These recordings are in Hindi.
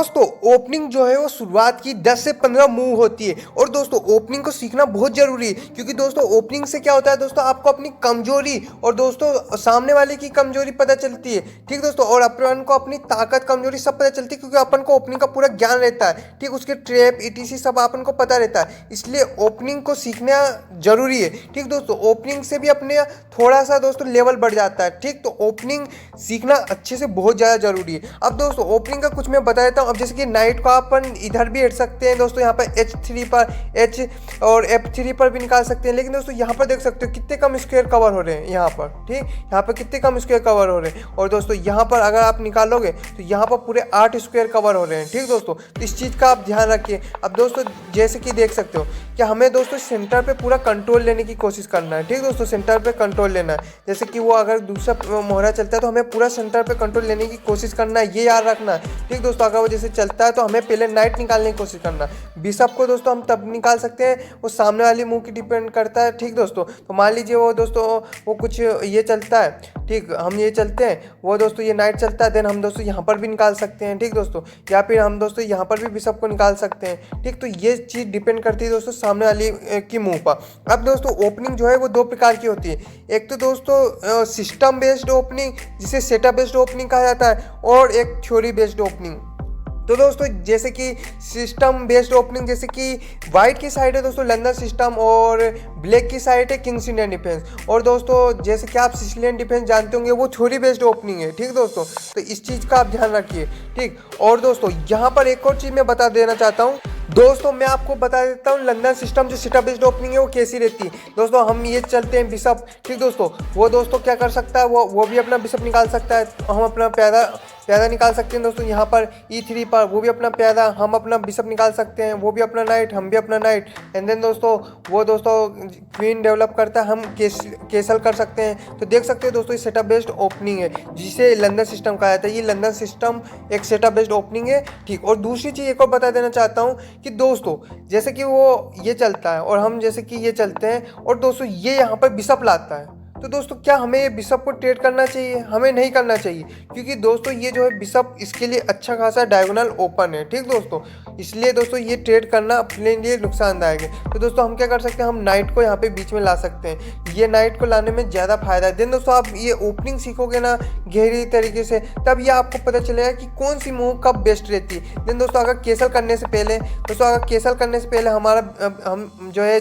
दोस्तों ओपनिंग जो है वो शुरुआत की 10 से 15 मूव होती है और दोस्तों ओपनिंग को सीखना बहुत जरूरी है क्योंकि दोस्तों ओपनिंग से क्या होता है दोस्तों आपको अपनी कमजोरी और दोस्तों सामने वाले की कमजोरी पता चलती है। ठीक दोस्तों, और अपन को अपनी ताकत कमजोरी सब पता चलती है क्योंकि अपन को ओपनिंग का पूरा ज्ञान रहता है। ठीक, उसके ट्रैप ईटीसी सब अपन को पता रहता है, इसलिए ओपनिंग को सीखना जरूरी है। ठीक दोस्तों, ओपनिंग से भी अपने थोड़ा सा दोस्तों लेवल बढ़ जाता है। ठीक, तो ओपनिंग सीखना अच्छे से बहुत ज़्यादा जरूरी है। अब दोस्तों ओपनिंग का कुछ मैं बता देता हूँ। अब जैसे कि नाइट को अपन इधर भी हट सकते हैं दोस्तों, यहाँ पर H3 पर H और F3 पर भी निकाल सकते हैं, लेकिन दोस्तों यहाँ पर देख सकते हो कितने कम स्क्वायर कवर हो रहे हैं यहाँ पर। ठीक, यहाँ पर कितने कम स्क्वायर कवर हो रहे हैं और दोस्तों यहाँ पर अगर आप निकालोगे तो यहाँ पर पूरे 8 स्क्वायर कवर हो रहे हैं। ठीक दोस्तों, तो इस चीज़ का आप ध्यान रखिए। अब दोस्तों जैसे कि देख सकते हो कि हमें दोस्तों सेंटर पे पूरा कंट्रोल लेने की कोशिश करना है। ठीक दोस्तों, सेंटर पे कंट्रोल लेना है। जैसे कि वो अगर दूसरा मोहरा चलता है तो हमें पूरा सेंटर पे कंट्रोल लेने की कोशिश करना है, ये याद रखना है। ठीक दोस्तों, अगर वो जैसे चलता है तो हमें पहले नाइट निकालने की कोशिश करना है। बिशप को दोस्तों हम तब निकाल सकते हैं, वो सामने वाली मूव की डिपेंड करता है। ठीक दोस्तों, तो मान लीजिए वो दोस्तों वो कुछ ये चलता है, ठीक हम ये चलते हैं, वो दोस्तों ये नाइट चलता है, देन हम दोस्तों यहाँ पर भी निकाल सकते हैं। ठीक दोस्तों, या फिर हम दोस्तों यहाँ पर भी बिशप को निकाल सकते हैं। ठीक, तो ये चीज़ डिपेंड करती है दोस्तों सामने वाली की मूव पर। अब दोस्तों ओपनिंग जो है वो दो प्रकार की होती है। एक तो दोस्तों सिस्टम बेस्ड ओपनिंग जिसे सेटअप बेस्ड ओपनिंग कहा जाता है, और एक थ्योरी बेस्ड ओपनिंग। तो दोस्तों जैसे कि सिस्टम बेस्ड ओपनिंग, जैसे कि वाइट की साइड है दोस्तों लंदन सिस्टम और ब्लैक की साइड है किंग्स इंडियन डिफेंस। और दोस्तों जैसे कि आप सिसिलियन डिफेंस जानते होंगे वो थ्योरी बेस्ड ओपनिंग है। ठीक दोस्तों, तो इस चीज़ का आप ध्यान रखिए। ठीक, और दोस्तों यहाँ पर एक और चीज़ मैं बता देना चाहता हूँ दोस्तों, मैं आपको बता देता हूँ लंदन सिस्टम जो सेटअप बेस्ड ओपनिंग है वो कैसी रहती है। दोस्तों हम ये चलते हैं बिशप। ठीक दोस्तों, वो दोस्तों क्या कर सकता है, वो भी अपना बिशप निकाल सकता है, हम अपना प्यादा निकाल सकते हैं दोस्तों यहाँ पर E3 पर, वो भी अपना प्यादा, हम अपना बिशप निकाल सकते हैं, वो भी अपना नाइट, हम भी अपना नाइट। एंड देन दोस्तों वो दोस्तों क्वीन डेवलप करता है, हम केसल कर सकते हैं। तो देख सकते हैं दोस्तों ये सेटअप बेस्ड ओपनिंग है जिसे लंदन सिस्टम कहा जाता है। ये लंदन सिस्टम एक सेटअप बेस्ड ओपनिंग है। ठीक, और दूसरी चीज़ एक और बता देना चाहता हूँ कि दोस्तों जैसे कि वो ये चलता है और हम जैसे कि ये चलते हैं और दोस्तों ये यहाँ पर बिशप लाता है, तो दोस्तों क्या हमें ये बिशप को ट्रेड करना चाहिए? हमें नहीं करना चाहिए, क्योंकि दोस्तों ये जो है बिशप इसके लिए अच्छा खासा डायगोनल ओपन है। ठीक दोस्तों, इसलिए दोस्तों ये ट्रेड करना अपने लिए नुकसानदायक है। तो दोस्तों हम क्या कर सकते हैं, हम नाइट को यहाँ पे बीच में ला सकते हैं, ये नाइट को लाने में ज़्यादा फायदा है। देन दोस्तों आप ये ओपनिंग सीखोगे ना गहरी तरीके से, तब ये आपको पता चलेगा कि कौन सी मूव कब बेस्ट रहती है। देन दोस्तों अगर केसल करने से पहले हम जो है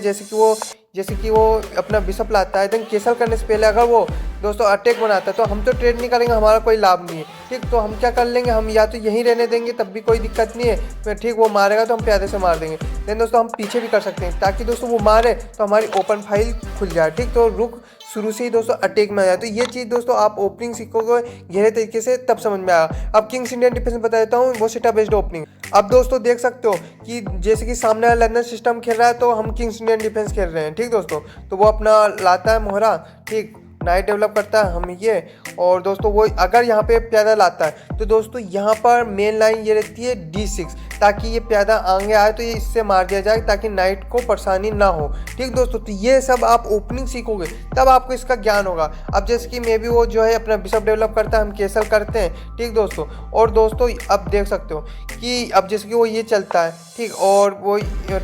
जैसे कि वो अपना बिशप लाता है, देन केसल करने से पहले अगर वो दोस्तों अटैक बनाता है तो हम तो ट्रेड नहीं करेंगे, हमारा कोई लाभ नहीं है। ठीक, तो हम क्या कर लेंगे, हम या तो यहीं रहने देंगे तब भी कोई दिक्कत नहीं है, फिर ठीक वो मारेगा तो हम प्यादे से मार देंगे। देन दोस्तों हम पीछे भी कर सकते हैं ताकि दोस्तों वो मारे तो हमारी ओपन फाइल खुल जाए। ठीक, तो रुक शुरू से ही दोस्तों अटैक में आ जाए। तो ये चीज़ दोस्तों आप ओपनिंग सीखोगे गहरे तरीके से तब समझ में आएगा। अब किंग्स इंडियन डिफेंस बता देता हूँ, वो सेटअप बेस्ड ओपनिंग। अब दोस्तों देख सकते हो कि जैसे कि सामने वाला लंदन सिस्टम खेल रहा है तो हम किंग्स इंडियन डिफेंस खेल रहे हैं। ठीक दोस्तों, तो वो अपना लाता है मोहरा, ठीक नाइट डेवलप करता है, हम ये, और दोस्तों वो अगर यहाँ पे प्यादा लाता है तो दोस्तों यहाँ पर मेन लाइन ये रहती है D6, ताकि ये प्यादा आगे आए तो ये इससे मार दिया जाए ताकि नाइट को परेशानी ना हो। ठीक दोस्तों, तो ये सब आप ओपनिंग सीखोगे तब आपको इसका ज्ञान होगा। अब जैसे कि मे भी वो जो है अपना बिशप डेवलप करता है, हम केसल करते हैं। ठीक दोस्तों, और दोस्तों अब देख सकते हो कि अब जैसे कि वो ये चलता है, ठीक, और वो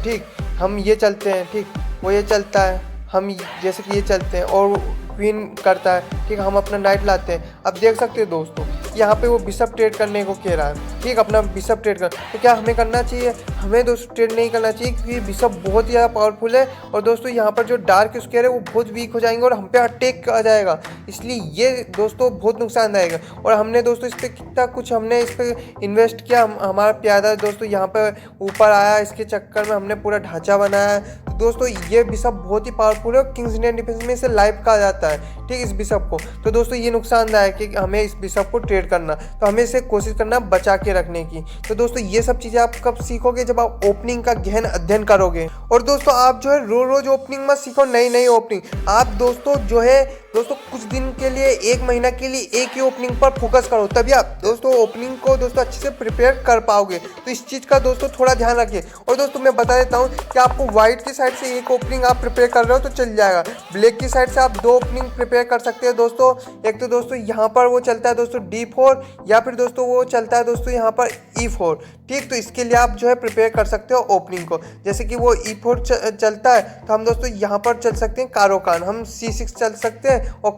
ठीक हम ये चलते हैं, ठीक वो ये चलता है, हम जैसे कि ये चलते हैं और क्वीन करता है, ठीक हम अपना नाइट लाते हैं। अब देख सकते हो दोस्तों यहाँ पे वो बिशप ट्रेड करने को कह रहा है, ठीक अपना बिशप ट्रेड कर, तो क्या हमें करना चाहिए? हमें दोस्तों ट्रेड नहीं करना चाहिए क्योंकि बिशप बहुत ही ज़्यादा पावरफुल है और दोस्तों यहाँ पर जो डार्क स्क्वायर है वो बहुत वीक हो जाएंगे और हम पे अटैक आ जाएगा, इसलिए ये दोस्तों बहुत नुकसानदायक है। और हमने दोस्तों इस पर कितना कुछ हमने इस पर इन्वेस्ट किया, हमारा प्यादा दोस्तों यहाँ पर ऊपर आया, इसके चक्कर में हमने पूरा ढांचा बनाया। तो दोस्तों ये बिशप बहुत ही पावरफुल है और किंग्स इंडियन डिफेंस में इसे लाइव कहा जाता है, ठीक इस बिशप को। तो दोस्तों ये नुकसानदायक है कि हमें इस बिशप को ट्रेड करना, तो हमें इसे कोशिश करना बचा के रखने की। तो दोस्तों ये सब चीज़ें आप कब सीखोगे? जब आप ओपनिंग का गहन अध्ययन करोगे। और दोस्तों आप जो है रोज ओपनिंग मत सीखो, नई ओपनिंग आप दोस्तों जो है दोस्तों कुछ दिन के लिए, 1 महीना के लिए एक ही ओपनिंग पर फोकस करो, तभी आप दोस्तों ओपनिंग को दोस्तों अच्छे से प्रिपेयर कर पाओगे। तो इस चीज़ का दोस्तों थोड़ा ध्यान रखिए। और दोस्तों मैं बता देता हूँ कि आपको व्हाइट की साइड से एक ओपनिंग आप प्रिपेयर कर रहे हो तो चल जाएगा। ब्लैक की साइड से आप 2 ओपनिंग प्रिपेयर कर सकते हैं दोस्तों। एक तो दोस्तों यहाँ पर वो चलता है दोस्तों D4, या फिर दोस्तों वो चलता है दोस्तों यहाँ पर E4। ठीक, तो इसके लिए आप जो है प्रिपेयर कर सकते हो ओपनिंग को। जैसे कि वो E4 चलता है तो हम दोस्तों यहाँ पर चल सकते हैं कारोकान, हम C6 चल सकते हैं और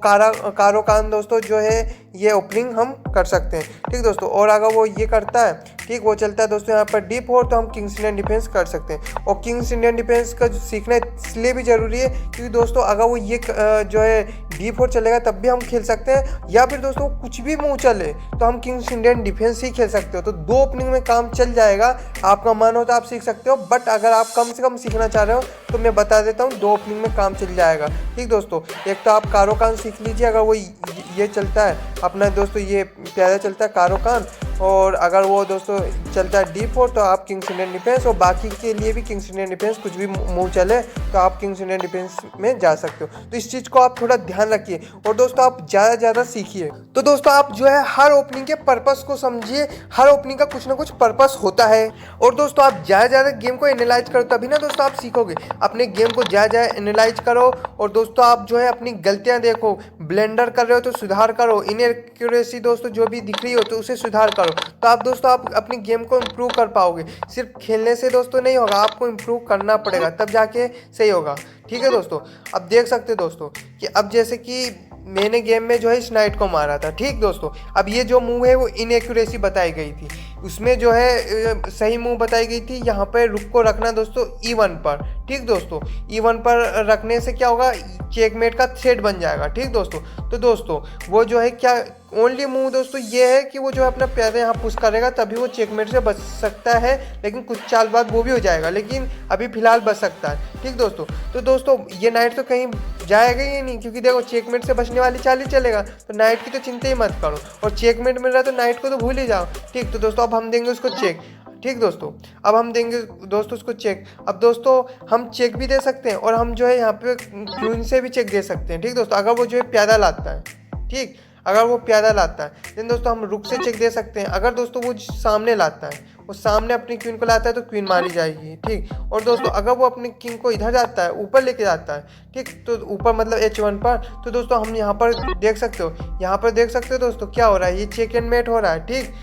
कारोकान दोस्तों जो है ये ओपनिंग हम कर सकते हैं। ठीक दोस्तों, और अगर वो ये करता है, ठीक, वो चलता है दोस्तों यहाँ पर D4, तो हम किंग्स इंडियन डिफेंस कर सकते हैं। और किंग्स इंडियन डिफेंस का जो सीखना इसलिए भी ज़रूरी है क्योंकि दोस्तों अगर वो ये जो है D4 चलेगा तब भी हम खेल सकते हैं, या फिर दोस्तों कुछ भी मूव चले तो हम किंग्स इंडियन डिफेंस ही खेल सकते हो। तो 2 ओपनिंग में काम चल जाएगा, आपका मन हो तो आप सीख सकते हो, बट अगर आप कम से कम सीखना चाह रहे हो तो मैं बता देता हूँ 2 ओपनिंग में काम चल जाएगा। ठीक दोस्तों, एक तो आप कारोकान सीख लीजिए, अगर वो ये चलता है अपना दोस्तों, ये प्यादा चलता है कारोकान, और अगर वो दोस्तों चलता है D4 तो आप किंग्स इंडियन डिफेंस, और बाकी के लिए भी किंग्स इंडियन डिफेंस कुछ भी मूव चले तो आप किंग्स इंडियन डिफेंस में जा सकते हो। तो इस चीज़ को आप थोड़ा ध्यान रखिए और दोस्तों आप ज़्यादा सीखिए। तो दोस्तों आप जो है हर ओपनिंग के पर्पस को समझिए, हर ओपनिंग का कुछ ना कुछ पर्पस होता है। और दोस्तों आप ज़्यादा गेम को एनालाइज करो तभी ना दोस्तों आप सीखोगे। अपने गेम को ज़्यादा एनालाइज करो, और दोस्तों आप जो है अपनी गलतियाँ देखो, ब्लेंडर कर रहे हो तो सुधार करो, इनएक्यूरेसी दोस्तों जो भी दिख रही हो तो उसे सुधार करो, तो आप दोस्तों आप अपनी गेम को इम्प्रूव कर पाओगे। सिर्फ खेलने से दोस्तों नहीं होगा, आपको इम्प्रूव करना पड़ेगा तब जाके सही होगा। ठीक है दोस्तों, अब देख सकते हो दोस्तों कि अब जैसे कि मैंने गेम में जो है इस नाइट को मारा था। ठीक दोस्तों, अब ये जो मूव है वो इनएक्यूरेसी बताई गई थी, उसमें जो है सही मूव बताई गई थी, यहाँ पर रुक को रखना दोस्तों E1 पर। ठीक दोस्तों, E1 पर रखने से क्या होगा, चेकमेट का थ्रेड बन जाएगा। ठीक दोस्तों, तो दोस्तों वो जो है क्या ओनली मूव दोस्तों ये है कि वो जो है अपना प्यादा यहाँ पुश करेगा तभी वो चेकमेट से बच सकता है, लेकिन कुछ चाल बाद वो भी हो जाएगा, लेकिन अभी फिलहाल बच सकता है। ठीक दोस्तों, तो दोस्तों ये नाइट तो कहीं जाएगा ही नहीं, क्योंकि देखो चेकमेट से बचने वाली चाल ही चलेगा, तो नाइट की तो चिंता ही मत करो, और चेकमेट मिल रहा है तो नाइट को तो भूल ही जाओ। ठीक, तो दोस्तों अब हम देंगे उसको चेक। ठीक दोस्तों, अब हम देंगे दोस्तों उसको चेक। अब दोस्तों हम चेक भी दे सकते हैं और हम जो है यहाँ पे क्वीन से भी चेक दे सकते हैं। ठीक दोस्तों, अगर वो जो है प्यादा लाता है, ठीक, अगर वो प्यादा लाता है देन दोस्तों हम रुक से चेक दे सकते हैं। अगर दोस्तों वो सामने लाता है, वो सामने अपनी क्वीन को लाता है तो क्वीन मारी जाएगी। ठीक, और दोस्तों अगर वो अपनी किंग को इधर जाता है, ऊपर लेके जाता है, ठीक, तो ऊपर मतलब H1 पर, तो दोस्तों हम यहाँ पर देख सकते हो, यहाँ पर देख सकते हो दोस्तों क्या हो रहा है, ये चेक एंड मेट हो रहा है। ठीक,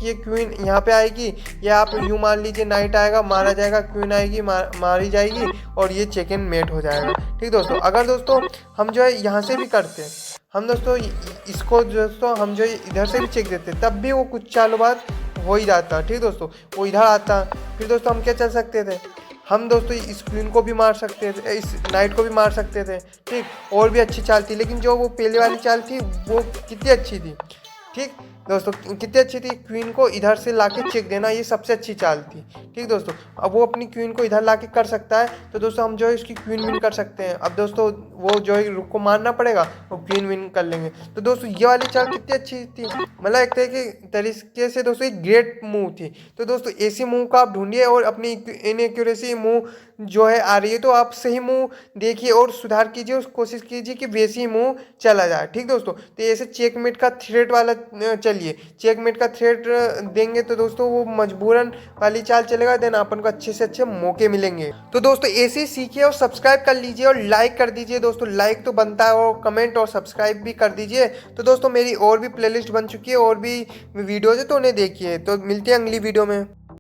ये क्वीन यहाँ पे आएगी, या आप यूँ मान लीजिए नाइट आएगा, मारा जाएगा, क्वीन आएगी, मारी जाएगी, और ये चेक एंड मेट हो जाएगा। ठीक दोस्तों, अगर दोस्तों हम जो है यहाँ से भी करते हैं, हम दोस्तों इसको दोस्तों हम जो इधर से भी चेक देते तब भी वो कुछ चालों बाद हो ही जाता। ठीक दोस्तों, वो इधर आता, फिर दोस्तों हम क्या चल सकते थे, हम दोस्तों इस क्वीन को भी मार सकते थे, इस नाइट को भी मार सकते थे। ठीक, और भी अच्छी चाल थी, लेकिन जो वो पहले वाली चाल थी वो कितनी अच्छी थी। ठीक दोस्तों, कितनी अच्छी थी, क्वीन को इधर से लाके चेक देना, ये सबसे अच्छी चाल थी। ठीक दोस्तों, अब वो अपनी क्वीन को इधर लाके कर सकता है, तो दोस्तों हम जो है इसकी क्वीन विन कर सकते हैं। अब दोस्तों वो जो है रुक को मारना पड़ेगा, वो क्वीन विन कर लेंगे। तो दोस्तों ये वाली चाल कितनी अच्छी थी, मतलब एक तरीके से दोस्तों एक ग्रेट मूव थी। तो दोस्तों ऐसी मूव का आप ढूंढिए, और अपनी इनएक्यूरेसी मूव जो है आ रही है तो आप सही मूव देखिए और सुधार कीजिए, और कोशिश कीजिए कि वैसी मूव चला जाए। ठीक दोस्तों, तो ऐसे चेकमेट का थ्रेड वाला चलिए, चेकमेट का थ्रेड देंगे तो दोस्तों वो मजबूरन वाली चाल चलेगा, देन अपन को अच्छे से अच्छे मौके मिलेंगे। तो दोस्तों ऐसे ही सीखिए और सब्सक्राइब कर लीजिए और लाइक कर दीजिए दोस्तों, लाइक तो बनता है, और कमेंट और सब्सक्राइब भी कर दीजिए। तो दोस्तों मेरी और भी प्लेलिस्ट बन चुकी है, और भी वीडियोज है तो उन्हें देखिए। तो मिलते हैं अगली वीडियो में।